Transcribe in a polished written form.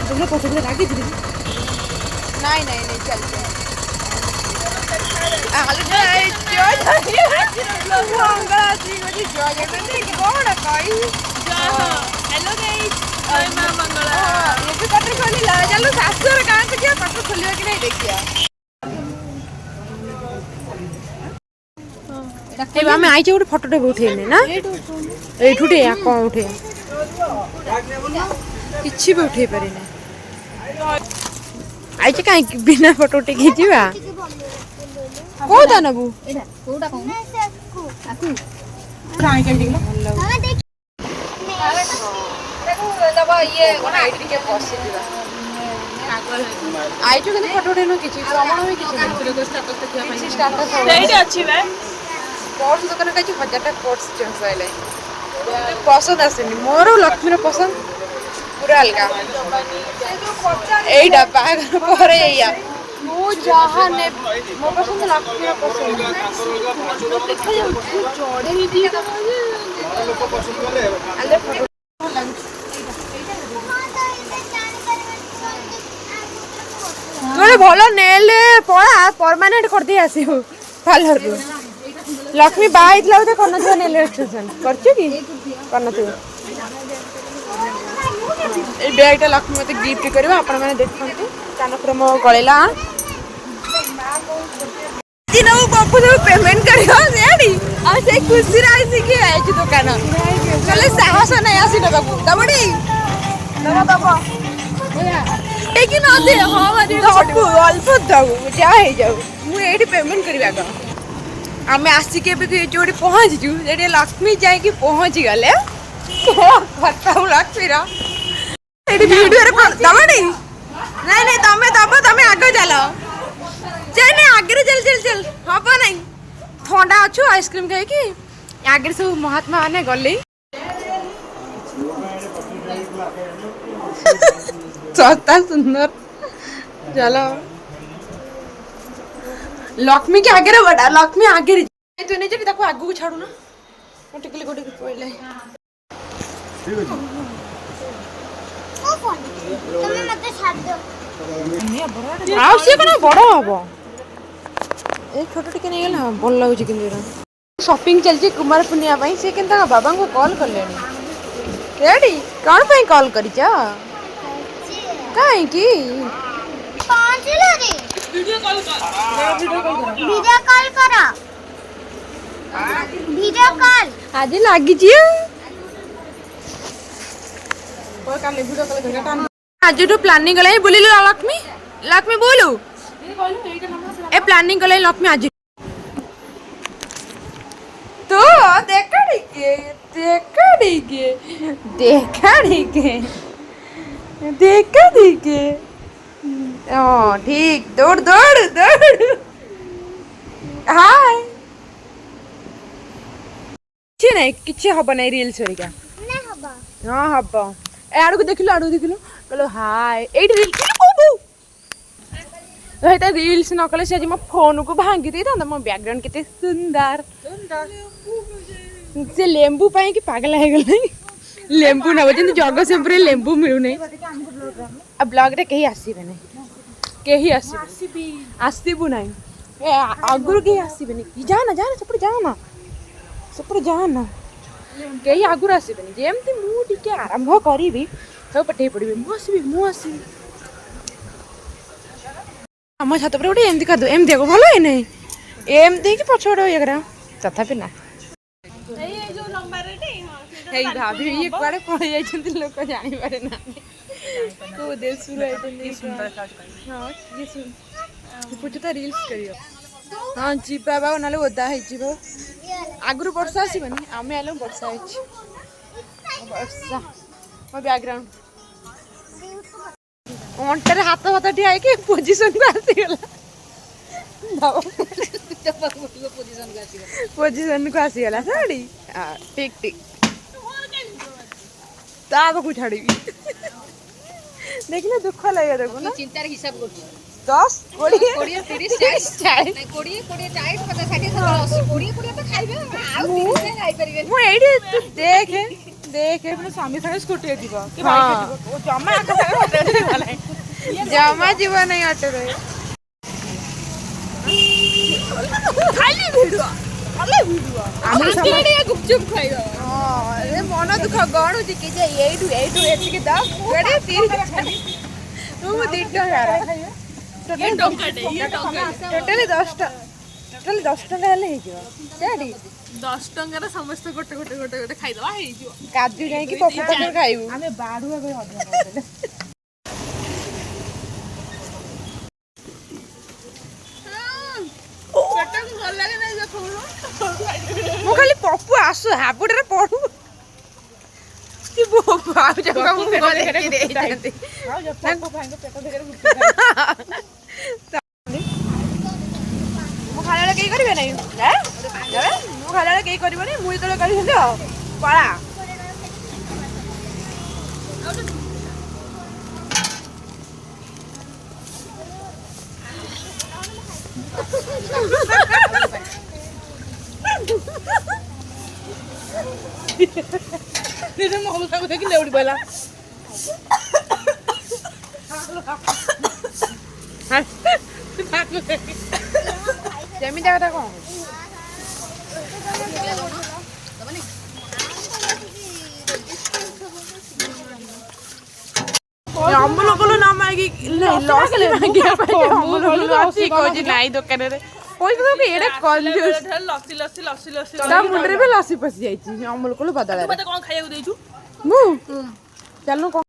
तुमने पसंद रागी थी नहीं नहीं नहीं चल हेलो गाइस जय मां मंगला ये कटर खोलिला चलो शाशुर गां को क्या कटर खोलियो कि नहीं देखिया ए आमे आइचे गोटे फोटोटे उठेने ना एठुटे या कोन उठे किछि भी उठे पारे ना आइचे काई बिना फोटो उठे खिचिबा को दानबू एटा कोडा कोन ट्राई कर दिलो हां देख देखो दबा ये कोन आईडी के पॉसिबल दिबा आइचे 근데 फोटो उठेनो किछि प्रमाण भी किछि नहीं तो स्टेटस देखिया भाई स्टेटस ସେଇଠି ଅଛି ବେ कोर्स दुकान कहि 1000टा कोर्स चेंज आइले पसंद आसेनी मोर लक्ष्मीर पसंद पूरा अलग एटा बागर पर या मो जहां ने मो पसंद लक्ष्मीर पसंद देखा जाऊ चढ़े ही दिए लोग पसंद कले अले फोटो तोरे भलो नेल पळा परमानेंट कर दे आसी हो पार्लर रो लक्ष्मी बाई दिला तो करन तो नेल एक्सटेंशन करछु की करन तो ए बैगटा लक्ष्मी मते गिफ्ट करबा आपण माने देखंतु कानपुर मो गळेला दिनो बापू जो पेमेंट करियो रेडी आ से खुशी राइसी की आइछ दुकान चले साहस नै आसी न बाबू दबडी दबा दबा एक न दे हां माने बापू अल्प दऊ जा हे जाऊ मु एडी पेमेंट करबा का आमे आसी के भी जोड़ी पहुंच जू जेडी लक्ष्मी जाय की पहुंच गले बताऊ लक्ष्मी रा एडी वीडियो रे दबडी नहीं नहीं तमे आगे चलो चल नहीं आगे चल चल चल हबो नहीं ठंडा अच्छु आइसक्रीम खाई कि आगे सब महात्मा माने गले सस्ता सुंदर चलो लक्ष्मी के आगे रे बड़ा लक्ष्मी आगे रे तू नहीं जे ताको आगु को छाडू ना ओ टिकली गोडी पहिले ठीक है ओ फोन तुम मते छाड़ दो आउ से कोना बड़ हबो ए छोटो टिके नहीं गेला बोल लागु छी किंदरा शॉपिंग चल छी कुमार पुनिया भाई से केनता बाबा को कॉल कर लेनी रेडी कौन पे कॉल करी छ काई की पांच लो रे वीडियो कॉल कर वीडियो कॉल आज लागी छी कोई काम नहीं वीडियो कॉल करका आज तो प्लानिंग गलाई बोली लक्ष्मी लक्ष्मी बोलू ए प्लानिंग गलाई लक्ष्मी आज तो देखा देखे ओ ठीक दौड़ दौड़ दौड़ हाय किछि नहीं किछि हबो नहीं रील्स होरिका नहीं हबा हां हबो ए आडू देखिलो कहलो हाय एडी रील बू हेता रील्स न कले से मो फोन को भांगी दे था मो बैकग्राउंड केते सुंदर से लेंबू पाए कि पागल है गले लेंबू ना बजन जगतसिंहपुर लेंबू मिलु नहीं अब ब्लॉग रे कहीं आसीबे नहीं कहीं आसीबू नहीं ए आगुर कहीं आसीबे नहीं जाना सपड़ जाना कहीं आगुर आसीबे नहीं जेमती मु टिके आरंभ करिबी सब पठे पड़बे मु आसी हम छात पर गोटे एमती कर एमती को भल है नहीं एमती कि पछड़ ये करा तथापि ना भाभी ये कुआड़े पड़े जाइछन्ति लोक जानि पारे ना को देशुर आइतन्ति सुंदर हां ये सुन पुछता रील्स करियो हां जी बाबा नाले ओदा है जीवो आगुरु वर्षा आसीबनी आमे आलो वर्षा आइछ वर्षा मो बैकग्राउंड ओंटर हाथ ठिया कि पोजीशन को आसी गला पोजीशन को आसी गला साड़ी हां ठीक ताब को छाड़ी देखले दुख लगे देखो ना चिंतार हिसाब करछु 10 20 30 40 नहीं 20 40 40 50 60 70 80 20 तो खाइबे आ 30 खाइ परिबे मु एडी तू देख ଦେଖେ ପୁଣି ସ୍ୱାମୀ ସାଙ୍ଗେ ସ୍କୁଟିରେ ଯିବ କି ହଁ। ବାଇକରେ ଯିବ ଓ ଜମା ଆଙ୍କ ସାଙ୍ଗରେ ହୋଟେଲ ଯିବ ନାହିଁ ଜମା ଯିବ ନାହିଁ ଅଟୋରେ। ଖାଲି ଭିଡୁଆ ଆମକୁ ସମସ୍ତେ ଗୁପଚୁପ ଖାଇବା ମନ ଦୁଃଖ ଗଣୁଛି କି ଯେ ଏଇଠୁ ଏତିକି ଦାମ କୋଡେ 30 ମୁଁ 2 ଟଙ୍କା ଟୋଟାଲି 10 ଟଙ୍କା ହେଲେ ହେଇଯିବ ସେଠି 10 ଟଙ୍କାରେ ସମସ୍ତେ ଗୋଟେ ଖାଇଦବା ହେଇଯିବ କାଜୁ ଯାଇକି ପପୁ ଖାଇବୁ ଆମେ ବାଢୁଆ ପାଇଁ ଅଧିକ ଖାଇଦେଲେ। ପେଟକୁ ଭଲ ଲାଗେ ନାହିଁ ଦେଖୁନ ମୁଁ ଖାଲି ପପୁ ଆସୁ ହାବୁଡରେ ପଡୁ କି ବୋଉ ଆଉ ଜଗା ମୁଁ ଦେଖି ଦେଇଛନ୍ତି ମୁଁ ଖାଇଲା ବେଳେ କେହି କରିବେ ନାହିଁ ମୁଁ ଖାଇଲା ବେଳେ କେହି କରିବନି ମୁଁ ଯେତେବେଳେ କରିଥିଲି ଆଉ ପଳା ନିଜେ ମହୁଟାକୁ ଦେଖି ଲେଉଡ଼ି ପଇଲା ଯେମିତି କଥା କଣ ଅମୁଲ କୁଲୁ ନ ମାଗିକି ଲସି ମାଗିବା ପାଇଁ ଅମୁଲ କୁଲୁ ଲସି କହୁଛି ନାଇଁ ଦୋକାନରେ ପଇସା ଦବୁ ଏଇଟା କଞ୍ଜୁସ ଲସି ତା ମୁଣ୍ଡରେ ବି ଲସି ପଶି ଯାଇଛି ଅମୁଲ କୁଲୁ ବଦଳରେ ମତେ କଣ ଖାଇବାକୁ ଦେଇଛୁ ମୁଁ ଚାଲୁ